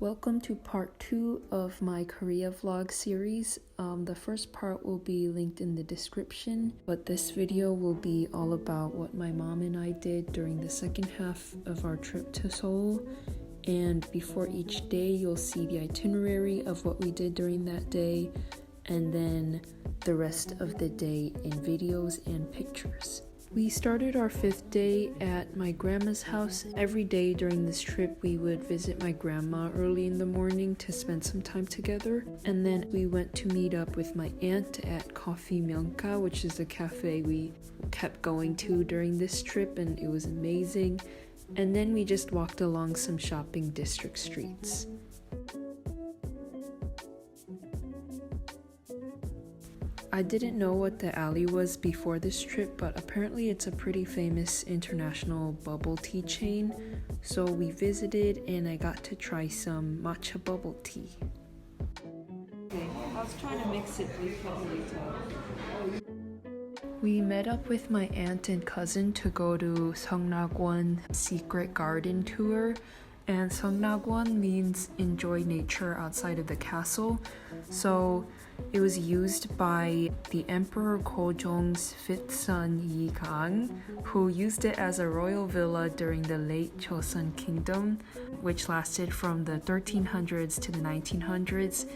Welcome to part 2 of my Korea vlog series. The first part will be linked in the description, but this video will be all about what my mom and I did during the second half of our trip to Seoul. And before each day, you'll see the itinerary of what we did during that day, and then the rest of the day in videos and pictures. We started our 5th day at my grandma's house. Every day during this trip, we would visit my grandma early in the morning to spend some time together. And then we went to meet up with my aunt at Coffee Myeongdong, which is a cafe we kept going to during this trip, and it was amazing. And then we just walked along some shopping district streets. I didn't know what the alley was before this trip, but apparently it's a pretty famous international bubble tea chain. So we visited and I got to try some matcha bubble tea. Okay, I was trying to mix it, but you can't really tell. We met up with my aunt and cousin to go to Seongnagwon Secret Garden Tour. And Seongnagwon means enjoy nature outside of the castle. So it was used by the Emperor Gojong's 5th son Yigang, who used it as a royal villa during the late Joseon Kingdom, which lasted from the 1300s to the 1900s.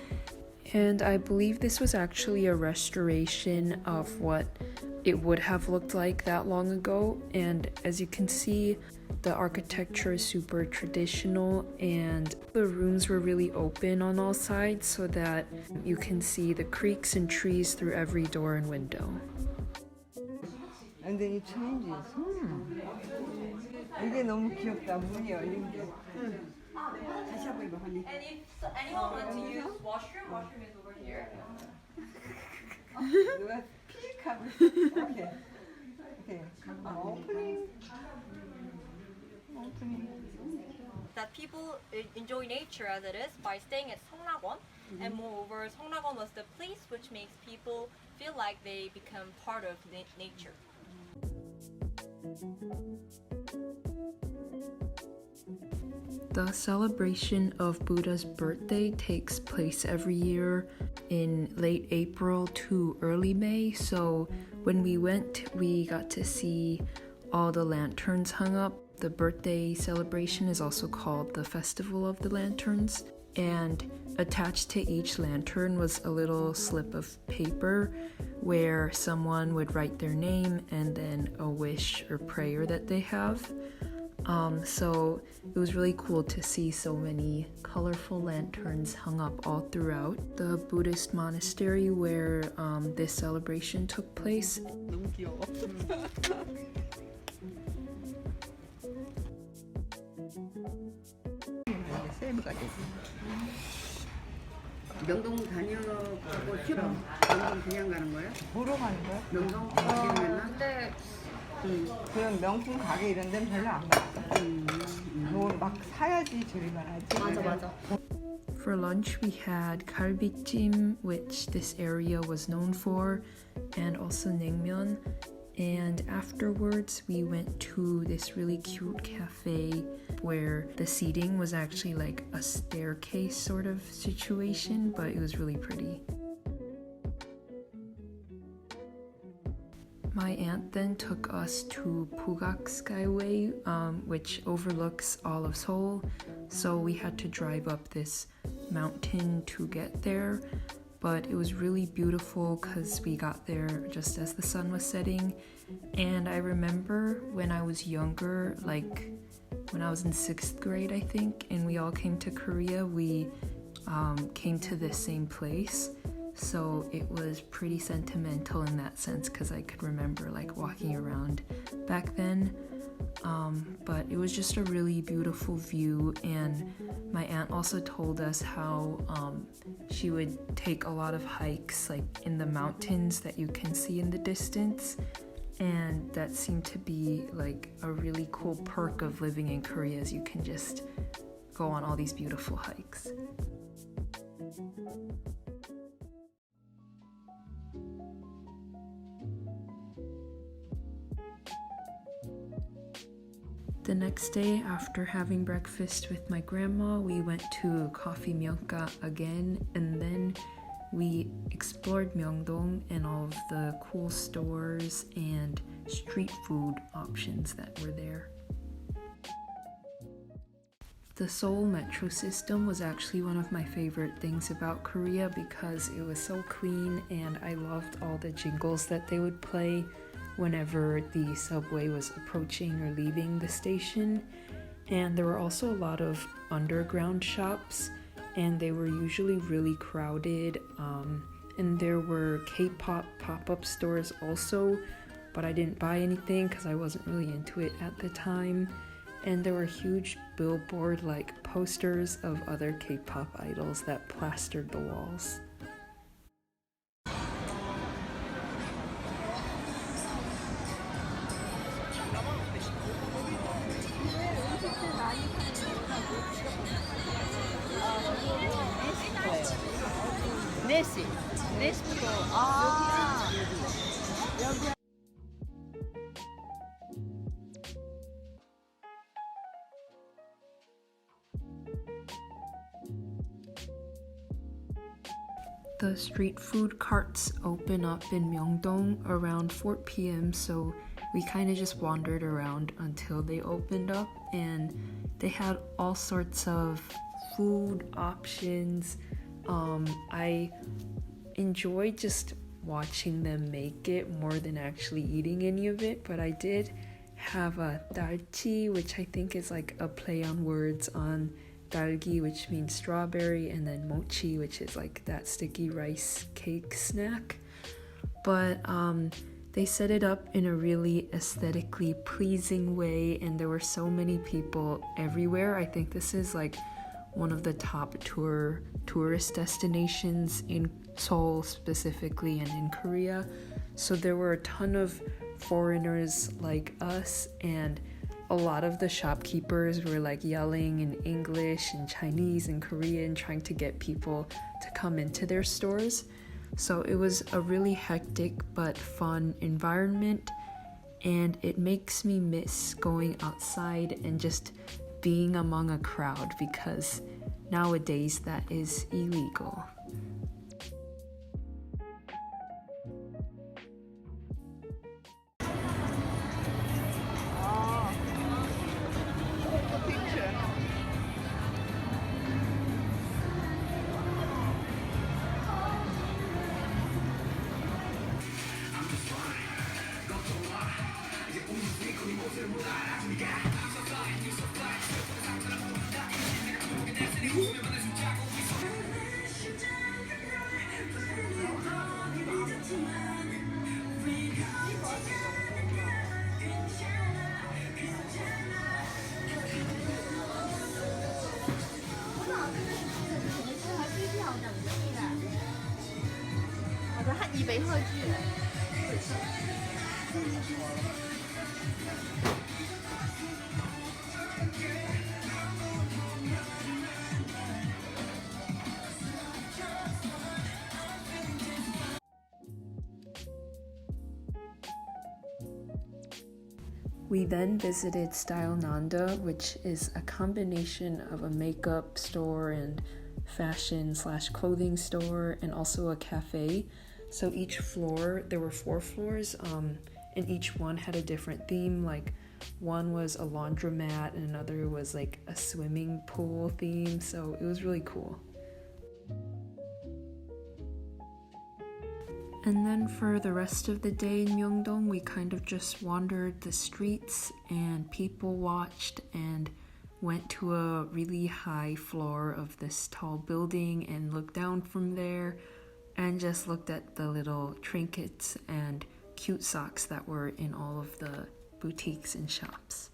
And I believe this was actually a restoration of what it would have looked like that long ago. And as you can see, the architecture is super traditional and the rooms were really open on all sides so that you can see the creeks and trees through every door and window. And then it changes. 이게 너무 귀엽다. 문이 열린 게. 다시 한번 이거 하니. And if anyone wants to use washroom is over here. 누가 피직하고 있어. 오케이. 오케이. 오프닝. That people enjoy nature as it is by staying at Seongnagwon, and moreover, Seongnagwon was the place which makes people feel like they become part of nature. The celebration of Buddha's birthday takes place every year in late April to early May. So when we went, we got to see all the lanterns hung up. The birthday celebration is also called the Festival of the Lanterns. And attached to each lantern was a little slip of paper where someone would write their name and then a wish or prayer that they have. So it was really cool to see so many colorful lanterns hung up all throughout the Buddhist monastery where this celebration took place. 너무 귀여워. 세이브가 되고. 명동 다녀보고 싫어. 명동 그냥 가는 거야? 보러 가는 거야? 명동 가면 근데 그런 명품 가게 이런 데는 별로 안 갔어. 뭘 막 사야지 저리만 하지. 맞아. For lunch we had galbijjim, which this area was known for, and also naengmyeon. And afterwards we went to this really cute cafe where the seating was actually like a staircase sort of situation, but it was really pretty. My aunt then took us to Pugak Skyway, which overlooks all of Seoul. So we had to drive up this mountain to get there. But it was really beautiful because we got there just as the sun was setting. And I remember when I was younger, like when I was in 6th grade, I think, and we all came to Korea, we came to this same place. So it was pretty sentimental in that sense because I could remember like walking around back then. But it was just a really beautiful view, and my aunt also told us how she would take a lot of hikes like in the mountains that you can see in the distance, and that seemed to be like a really cool perk of living in Korea, as you can just go on all these beautiful hikes. The next day, after having breakfast with my grandma, we went to Coffee Myeongga again, and then we explored Myeongdong and all of the cool stores and street food options that were there. The Seoul metro system was actually one of my favorite things about Korea because it was so clean, and I loved all the jingles that they would play whenever the subway was approaching or leaving the station. And there were also a lot of underground shops, and they were usually really crowded, and there were K-pop pop-up stores also, but I didn't buy anything because I wasn't really into it at the time. And there were huge billboard-like posters of other K-pop idols that plastered the walls. 네스부터 아 여기 The street food carts open up in Myeongdong around 4 p.m. so we kind of just wandered around until they opened up, and they had all sorts of food options. I enjoyed just watching them make it more than actually eating any of it, but I did have a dalchi, which I think is like a play on words on dalgi, which means strawberry, and then mochi, which is like that sticky rice cake snack. But they set it up in a really aesthetically pleasing way, and there were so many people everywhere. I think this is like one of the top tourist destinations in Seoul specifically and in Korea. So there were a ton of foreigners like us, and a lot of the shopkeepers were like yelling in English and Chinese and Korean, trying to get people to come into their stores. So it was a really hectic but fun environment, and it makes me miss going outside and just being among a crowd, because nowadays that is illegal. We then visited Stylenanda, which is a combination of a makeup store and fashion/clothing store, and also a cafe. So each floor, there were 4 floors, and each one had a different theme. Like one was a laundromat and another was like a swimming pool theme. So it was really cool. And then for the rest of the day in Myeongdong, we kind of just wandered the streets and people watched, and went to a really high floor of this tall building and looked down from there and just looked at the little trinkets and cute socks that were in all of the boutiques and shops.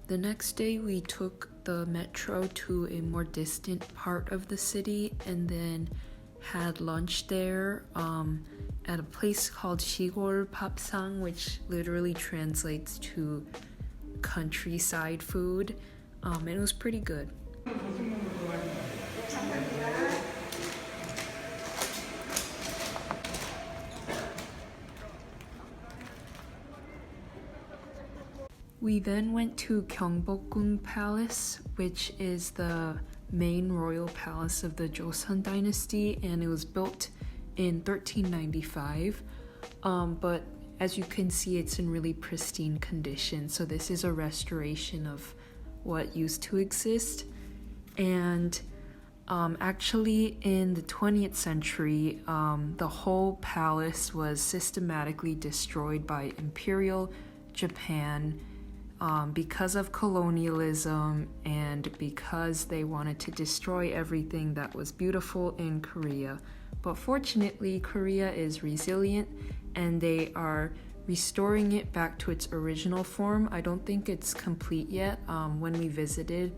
The next day we took the metro to a more distant part of the city and then had lunch there at a place called seoul papsang, which literally translates to countryside food, and it was pretty good. We then went to Gyeongbokgung Palace, which is the main royal palace of the Joseon dynasty, and it was built in 1395. But as you can see, it's in really pristine condition. So this is a restoration of what used to exist. And actually in the 20th century, the whole palace was systematically destroyed by Imperial Japan because of colonialism and because they wanted to destroy everything that was beautiful in Korea. But fortunately, Korea is resilient and they are restoring it back to its original form. I don't think it's complete yet. When we visited,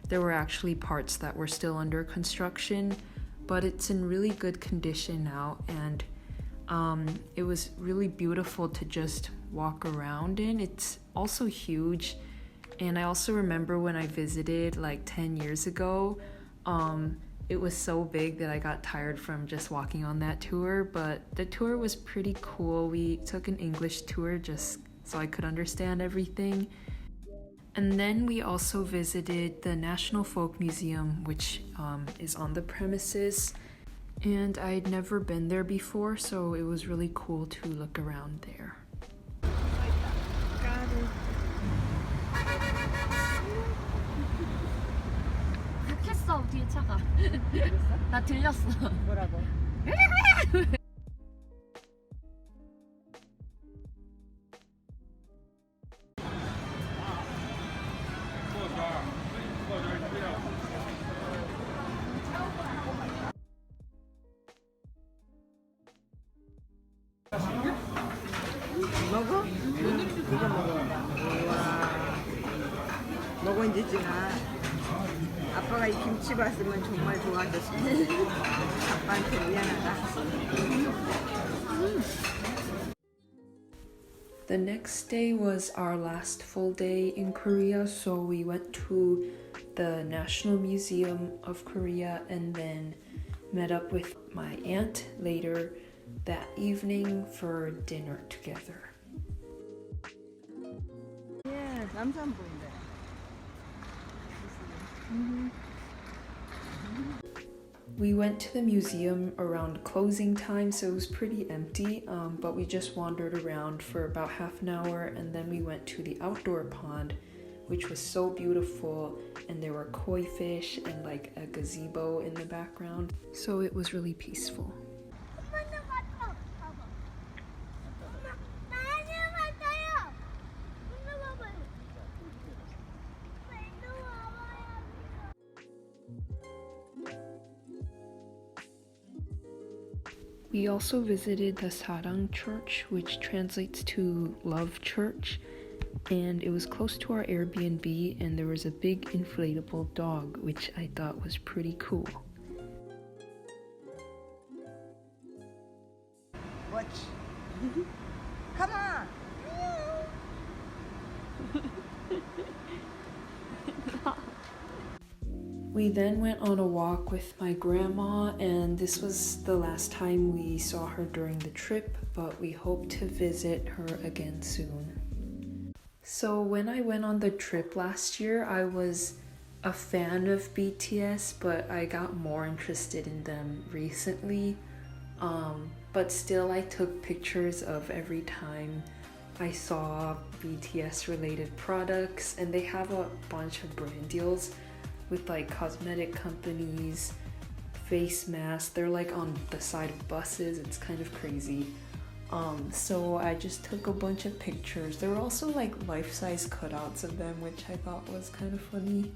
there were actually parts that were still under construction, but it's in really good condition now, and it was really beautiful to just walk around in. It's also huge, and I also remember when I visited like 10 years ago, it was so big that I got tired from just walking on that tour, but the tour was pretty cool. We took an English tour just so I could understand everything. And then we also visited the National Folk Museum, which is on the premises. And I'd never been there before, so it was really cool to look around there. 했어 뒤에 차가. 나 들렸어. 뭐라고? 먹어? 이거 먹어. 우와. 먹어 이제 지나. 아빠가 이 김치 봤으면 정말 좋아졌을 텐데. 아빠한테 미안하다. The next day was our last full day in Korea, so we went to the National Museum of Korea and then met up with my aunt later that evening for dinner together. 예, 남산 보인다. We went to the museum around closing time, so it was pretty empty, but we just wandered around for about half an hour, and then we went to the outdoor pond, which was so beautiful, and there were koi fish and like a gazebo in the background, so it was really peaceful. We also visited the Sarang Church, which translates to Love Church, and it was close to our Airbnb, and there was a big inflatable dog, which I thought was pretty cool. Watch. Come on. We then went on a walk with my grandma, and this was the last time we saw her during the trip, but we hope to visit her again soon. So when I went on the trip last year, I was a fan of BTS, but I got more interested in them recently. But still, I took pictures of every time I saw BTS related products, and they have a bunch of brand deals with like cosmetic companies, face masks. They're like on the side of buses. It's kind of crazy. So I just took a bunch of pictures. There were also like life-size cutouts of them, which I thought was kind of funny.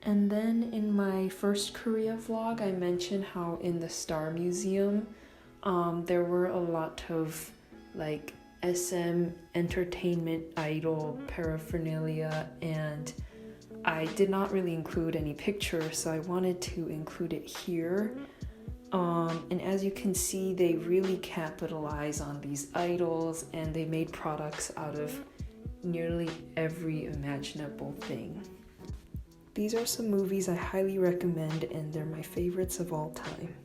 And then in my first Korea vlog, I mentioned how in the Star Museum, there were a lot of like SM entertainment idol paraphernalia, and I did not really include any pictures, so I wanted to include it here. And as you can see, they really capitalize on these idols, and they made products out of nearly every imaginable thing. These are some movies I highly recommend, and they're my favorites of all time.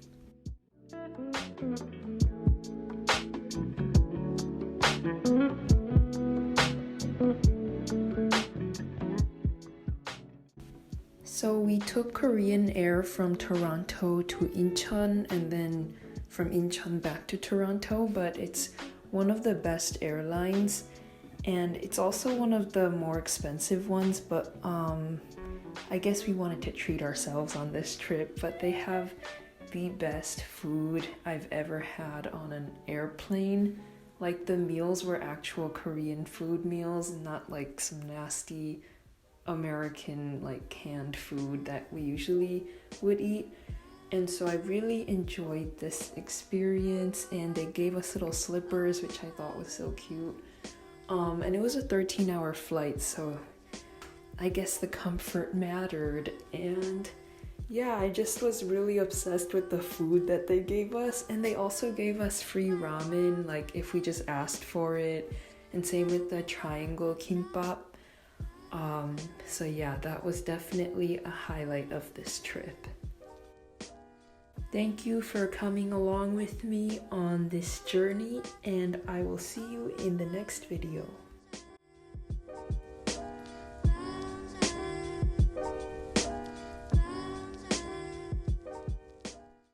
So we took Korean Air from Toronto to Incheon and then from Incheon back to Toronto, but it's one of the best airlines and it's also one of the more expensive ones, but I guess we wanted to treat ourselves on this trip, but they have the best food I've ever had on an airplane. Like the meals were actual Korean food meals, not like some nasty American like canned food that we usually would eat. And so I really enjoyed this experience, and they gave us little slippers, which I thought was so cute. And it was a 13-hour flight, so I guess the comfort mattered. And yeah, I just was really obsessed with the food that they gave us, and they also gave us free ramen, like if we just asked for it, and same with the triangle kimbap. So yeah, that was definitely a highlight of this trip. Thank you for coming along with me on this journey, and I will see you in the next video.